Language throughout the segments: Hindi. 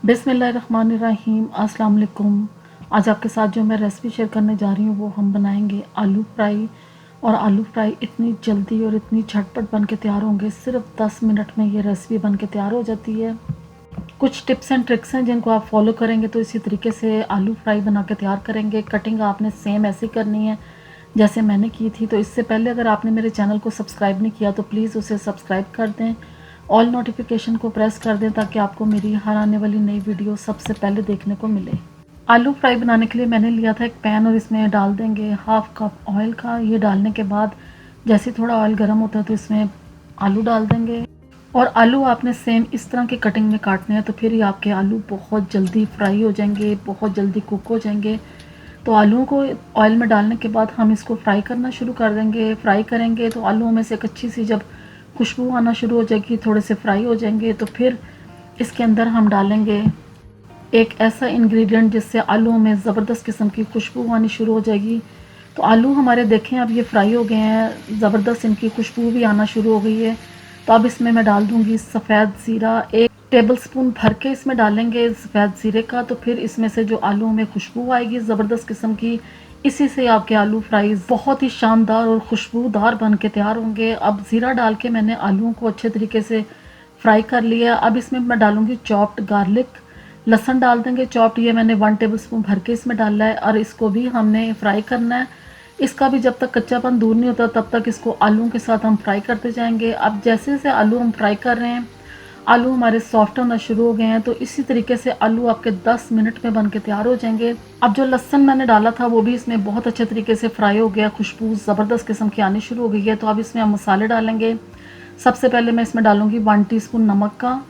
बिस्मिल्लाहिर्रहमानिर्रहीम। अस्सलाम वालेकुम। आज आपके साथ जो मैं रेसिपी शेयर करने जा रही हूँ वो हम बनाएंगे आलू फ्राई। और आलू फ्राई इतनी जल्दी और इतनी झटपट बन के तैयार होंगे, सिर्फ 10 मिनट में ये रेसिपी बन के तैयार हो जाती है। कुछ टिप्स एंड ट्रिक्स हैं जिनको आप फॉलो करेंगे तो इसी तरीके से आलू फ्राई बना के तैयार करेंगे। कटिंग आपने सेम ऐसी करनी है जैसे मैंने की थी। तो इससे पहले अगर आपने मेरे चैनल को सब्सक्राइब नहीं किया तो प्लीज़ उसे सब्सक्राइब कर दें, ऑल नोटिफिकेशन को प्रेस कर दें ताकि आपको मेरी हर आने वाली नई वीडियो सबसे पहले देखने को मिले। आलू फ्राई बनाने के लिए मैंने लिया था एक पैन और इसमें डाल देंगे हाफ कप ऑयल का। ये डालने के बाद जैसे थोड़ा ऑयल गर्म होता है तो इसमें आलू डाल देंगे। और आलू आपने सेम इस तरह की कटिंग में काटने हैं तो फिर ये आपके आलू बहुत जल्दी फ्राई हो जाएंगे, बहुत जल्दी कुक हो जाएंगे। तो आलूओं को ऑयल में डालने के बाद हम इसको फ्राई करना शुरू कर देंगे। फ्राई करेंगे तो आलूओं में से एक अच्छी सी जब खुशबू आना शुरू हो जाएगी, थोड़े से फ्राई हो जाएंगे, तो फिर इसके अंदर हम डालेंगे एक ऐसा इंग्रेडिएंट जिससे आलूओं में ज़बरदस्त किस्म की खुशबू आनी शुरू हो जाएगी। तो आलू हमारे देखें अब ये फ्राई हो गए हैं, ज़बरदस्त इनकी खुशबू भी आना शुरू हो गई है। तो अब इसमें मैं डाल दूँगी सफ़ेद ज़ीरा, 1 टेबलस्पून भर के इसमें डालेंगे सफ़ेद ज़ीरे का। तो फिर इसमें से जो आलूओं में खुशबू आएगी ज़बरदस्त किस्म की, इसी से आपके आलू फ्राई बहुत ही शानदार और खुशबूदार बन के तैयार होंगे। अब ज़ीरा डाल के मैंने आलूओं को अच्छे तरीके से फ्राई कर लिया। अब इसमें मैं डालूँगी चॉप्ड गार्लिक, लहसुन डाल देंगे चॉप्ड। ये मैंने 1 टेबलस्पून भर के इसमें डाला है और इसको भी हमने फ्राई करना है। इसका भी जब तक कच्चापन दूर नहीं होता तब तक इसको आलूओं के साथ हम फ्राई करते जाएंगे। अब जैसे जैसे आलू हम फ्राई कर रहे हैं, आलू हमारे सॉफ्ट होना शुरू हो गए हैं। तो इसी तरीके से आलू आपके 10 मिनट में बन के तैयार हो जाएंगे। अब जो लहसुन मैंने डाला था वो भी इसमें बहुत अच्छे तरीके से फ्राई हो गया, खुशबू ज़बरदस्त किस्म की आनी शुरू हो गई है। तो अब इसमें हम मसाले डालेंगे। सबसे पहले मैं इसमें डालूंगी 1 टीस्पून नमक का,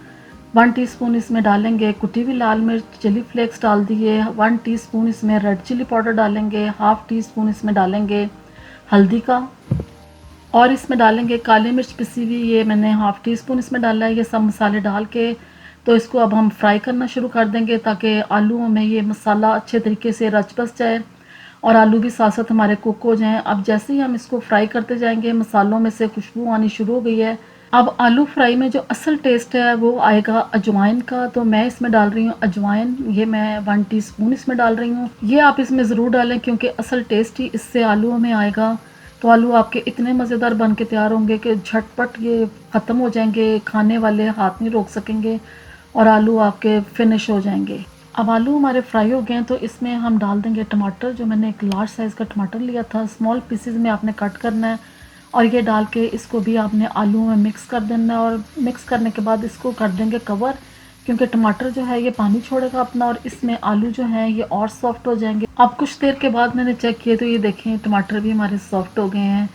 1 टीस्पून इसमें डालेंगे कुटी हुई लाल मिर्च, चिली फ्लेक्स डाल दिए, 1 टीस्पून इसमें रेड चिली पाउडर डालेंगे, हाफ टी स्पून इसमें डालेंगे हल्दी का, और इसमें डालेंगे काली मिर्च पिसी हुई, ये मैंने हाफ टी स्पून इसमें डाला है। ये सब मसाले डाल के तो इसको अब हम फ्राई करना शुरू कर देंगे ताकि आलूओं में ये मसाला अच्छे तरीके से रच बस जाए और आलू भी साथ साथ हमारे कुक हो जाएं। अब जैसे ही हम इसको फ्राई करते जाएंगे मसालों में से खुशबू आनी शुरू हो गई है। अब आलू फ्राई में जो असल टेस्ट है वो आएगा अजवाइन का। तो मैं इसमें डाल रही हूँ अजवाइन, ये मैं 1 टीस्पून इसमें डाल रही हूँ। ये आप इसमें ज़रूर डालें क्योंकि असल टेस्ट ही इससे आलूओं में आएगा। तो आलू आपके इतने मज़ेदार बन के तैयार होंगे कि झटपट ये ख़त्म हो जाएंगे, खाने वाले हाथ नहीं रोक सकेंगे और आलू आपके फिनिश हो जाएंगे। अब आलू हमारे फ्राई हो गए हैं तो इसमें हम डाल देंगे टमाटर। जो मैंने एक लार्ज साइज़ का टमाटर लिया था, स्मॉल पीसेस में आपने कट करना है और ये डाल के इसको भी आपने आलू में मिक्स कर देना है। और मिक्स करने के बाद इसको कर देंगे कवर, क्योंकि टमाटर जो है ये पानी छोड़ेगा अपना और इसमें आलू जो है ये और सॉफ्ट हो जाएंगे। अब कुछ देर के बाद मैंने चेक किए तो ये देखें टमाटर भी हमारे सॉफ्ट हो गए हैं।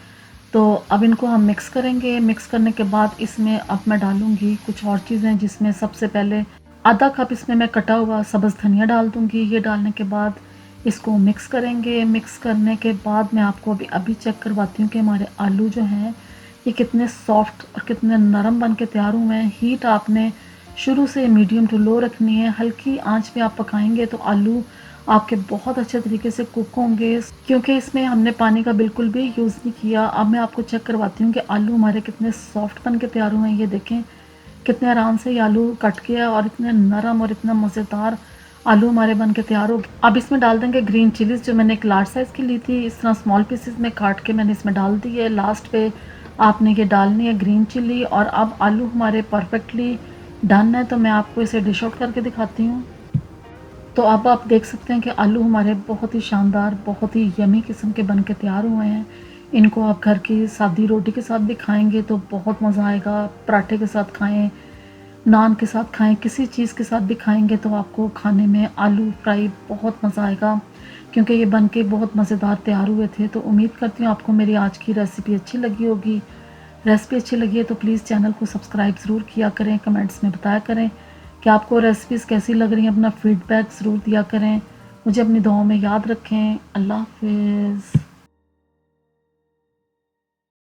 तो अब इनको हम मिक्स करेंगे। मिक्स करने के बाद इसमें अब मैं डालूँगी कुछ और चीज़ें, जिसमें सबसे पहले आधा कप इसमें मैं कटा हुआ सब्ज़ धनिया डाल दूँगी। ये डालने के बाद इसको मिक्स करेंगे। मिक्स करने के बाद मैं आपको अभी चेक करवाती हूँ कि हमारे आलू जो हैं ये कितने सॉफ्ट और कितने नरम बन के तैयार हुए हैं। हीट आपने शुरू से मीडियम टू लो रखनी है, हल्की आंच पे आप पकाएंगे तो आलू आपके बहुत अच्छे तरीके से कुक होंगे, क्योंकि इसमें हमने पानी का बिल्कुल भी यूज़ नहीं किया। अब मैं आपको चेक करवाती हूँ कि आलू हमारे कितने सॉफ्ट बन के तैयार हुए हैं। ये देखें कितने आराम से ये आलू कट गया और इतने नरम और इतना मज़ेदार आलू हमारे बन के तैयार हो गए। अब इसमें डाल देंगे ग्रीन चिलीज़, जो मैंने एक लार्ज साइज़ की ली थी, इस तरह स्मॉल पीसेस में काट के मैंने इसमें डाल दी है। लास्ट पे आपने ये डालनी है ग्रीन चिली। और अब आलू हमारे परफेक्टली डन है तो मैं आपको इसे डिश आउट करके दिखाती हूँ। तो अब आप देख सकते हैं कि आलू हमारे बहुत ही शानदार, बहुत ही यमी किस्म के बन के तैयार हुए हैं। इनको आप घर की सादी रोटी के साथ भी खाएंगे तो बहुत मज़ा आएगा, पराठे के साथ खाएं, नान के साथ खाएं, किसी चीज़ के साथ भी खाएंगे तो आपको खाने में आलू फ्राई बहुत मज़ा आएगा, क्योंकि ये बन के बहुत मज़ेदार तैयार हुए थे। तो उम्मीद करती हूँ आपको मेरी आज की रेसिपी अच्छी लगी होगी। रेसिपी अच्छी लगी है तो प्लीज़ चैनल को सब्सक्राइब ज़रूर किया करें, कमेंट्स में बताया करें कि आपको रेसिपीज़ कैसी लग रही हैं, अपना फीडबैक ज़रूर दिया करें। मुझे अपनी दुआओं में याद रखें। अल्लाह हाफ़िज़।